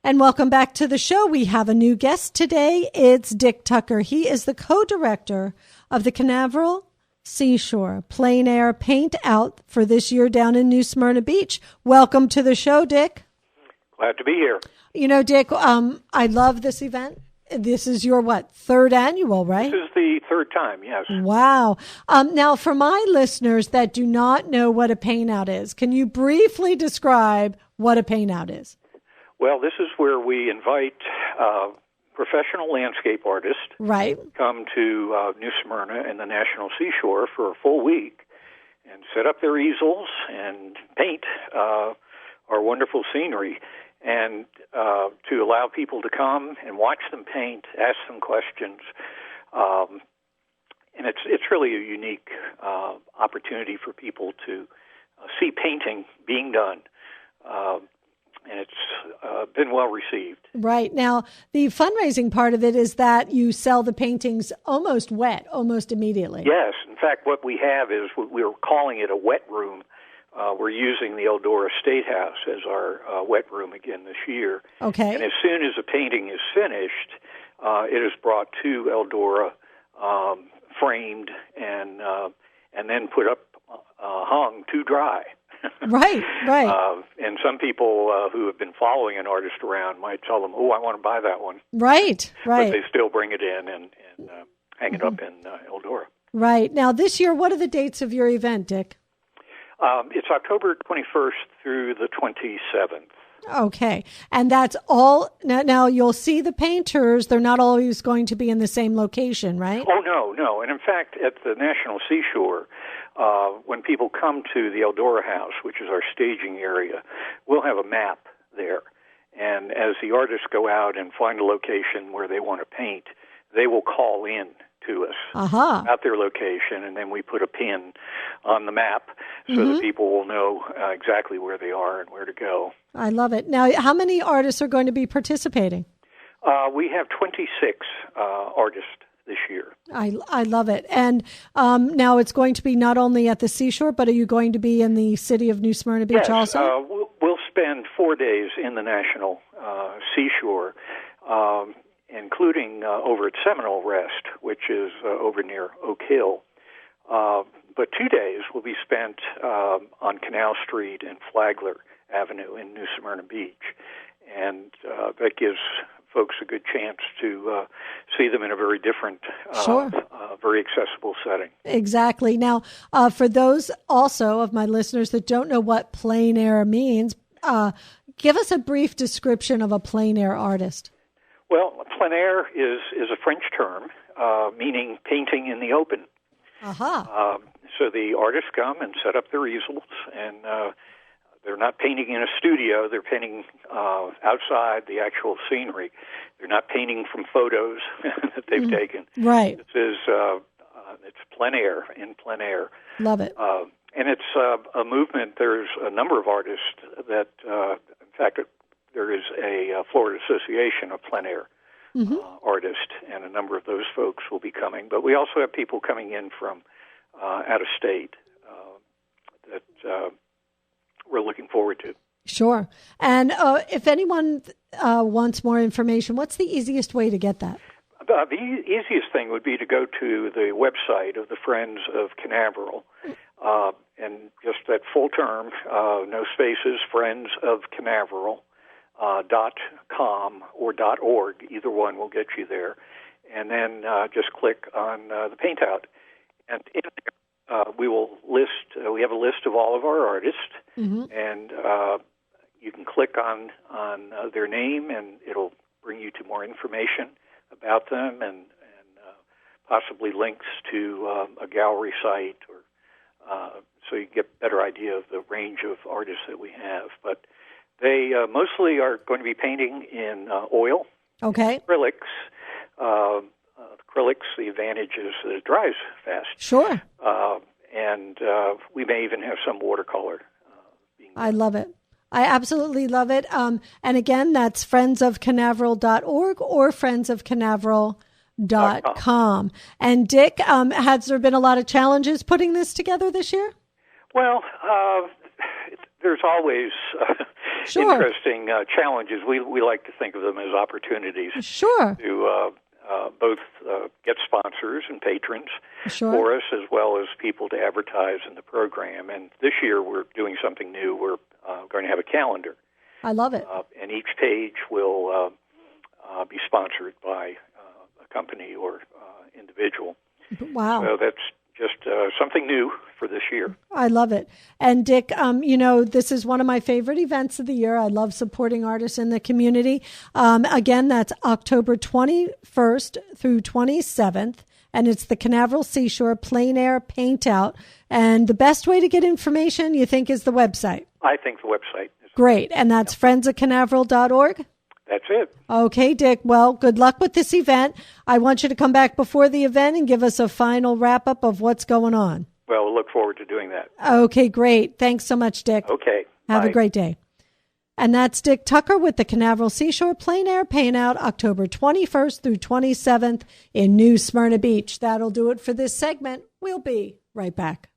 And welcome back to the show. We have a new guest today. It's Dick Tucker. He is the co-director of the Canaveral Seashore Plein Air Paint Out for this year down in New Smyrna Beach. Welcome to the show, Dick. Glad to be here. You know, Dick, I love this event. This is your, third annual, right? This is the third time, yes. Wow. Now, for my listeners that do not know what a paint out is, can you briefly describe what a paint out is? Well, this is where we invite professional landscape artists come to New Smyrna and the National Seashore for a full week and set up their easels and paint our wonderful scenery, and to allow people to come and watch them paint, ask them questions. And it's really a unique opportunity for people to see painting being done. And it's been well received. Right. Now, the fundraising part of it is that you sell the paintings almost wet, almost immediately. Yes. In fact, what we have is we're calling it a wet room. We're using the Eldora State House as our wet room again this year. Okay. And as soon as the painting is finished, it is brought to Eldora, framed, and then put up, hung to dry. Right. And some people who have been following an artist around might tell them, "Oh, I want to buy that one." Right. But they still bring it in and hang it up in Eldora. Right. Now, this year, what are the dates of your event, Dick? It's October 21st through the 27th. Okay. And that's all. Now, you'll see the painters. They're not always going to be in the same location, right? Oh, no. And in fact, at the National Seashore, when people come to the Eldora House, which is our staging area, we'll have a map there. And as the artists go out and find a location where they want to paint, they will call in to us about their location, and then we put a pin on the map so that people will know exactly where they are and where to go. I love it. Now, how many artists are going to be participating? We have 26 artists this year. I love it. And now it's going to be not only at the seashore, but are you going to be in the city of New Smyrna Beach also? We'll spend 4 days in the National Seashore, including over at Seminole Rest, which is over near Oak Hill. But 2 days will be spent on Canal Street and Flagler Avenue in New Smyrna Beach. And that gives folks a good chance to see them in a very different, very accessible setting. Exactly. Now, for those also of my listeners that don't know what plein air means, give us a brief description of a plein air artist. Well, plein air is a French term meaning painting in the open. So the artists come and set up their easels, and they're not painting in a studio. They're painting outside the actual scenery. They're not painting from photos that they've taken. Right. This is it's plein air, in plein air. Love it. And it's a movement. There's a number of artists that, in fact, there is a Florida Association of Plein Air artists, and a number of those folks will be coming. But we also have people coming in from out of state that we're looking forward to. Sure. And if anyone wants more information, what's the easiest way to get that? The easiest thing would be to go to the website of the Friends of Canaveral, and just that full term, no spaces, Friends of Canaveral. .com or .org, either one will get you there, and then just click on the paint out, and in there we will list. We have a list of all of our artists, and you can click on their name, and it'll bring you to more information about them, and possibly links to a gallery site, or so you get a better idea of the range of artists that we have, but. They mostly are going to be painting in oil, acrylics. Acrylics, the advantage is that it dries fast. Sure. And we may even have some watercolor. I love it. I absolutely love it. And again, that's friendsofcanaveral.org or friendsofcanaveral.com. And Dick, has there been a lot of challenges putting this together this year? Well, there's always interesting challenges. We like to think of them as opportunities. Sure. To both get sponsors and patrons for us, as well as people to advertise in the program. And this year we're doing something new. We're going to have a calendar. I love it. And each page will be sponsored by a company or individual. Wow. So that's just something new for this year. I love it. And Dick, this is one of my favorite events of the year. I love supporting artists in the community. Again, that's October 21st through 27th. And it's the Canaveral Seashore Plein Air Paint Out. And the best way to get information, you think, is the website? I think the website is great. And that's friendsofcanaveral.org? That's it. Okay, Dick. Well, good luck with this event. I want you to come back before the event and give us a final wrap-up of what's going on. Well, we'll look forward to doing that. Okay, great. Thanks so much, Dick. Okay. Have bye. a great day. And that's Dick Tucker with the Canaveral Seashore Plein Air Paint Out, October 21st through 27th in New Smyrna Beach. That'll do it for this segment. We'll be right back.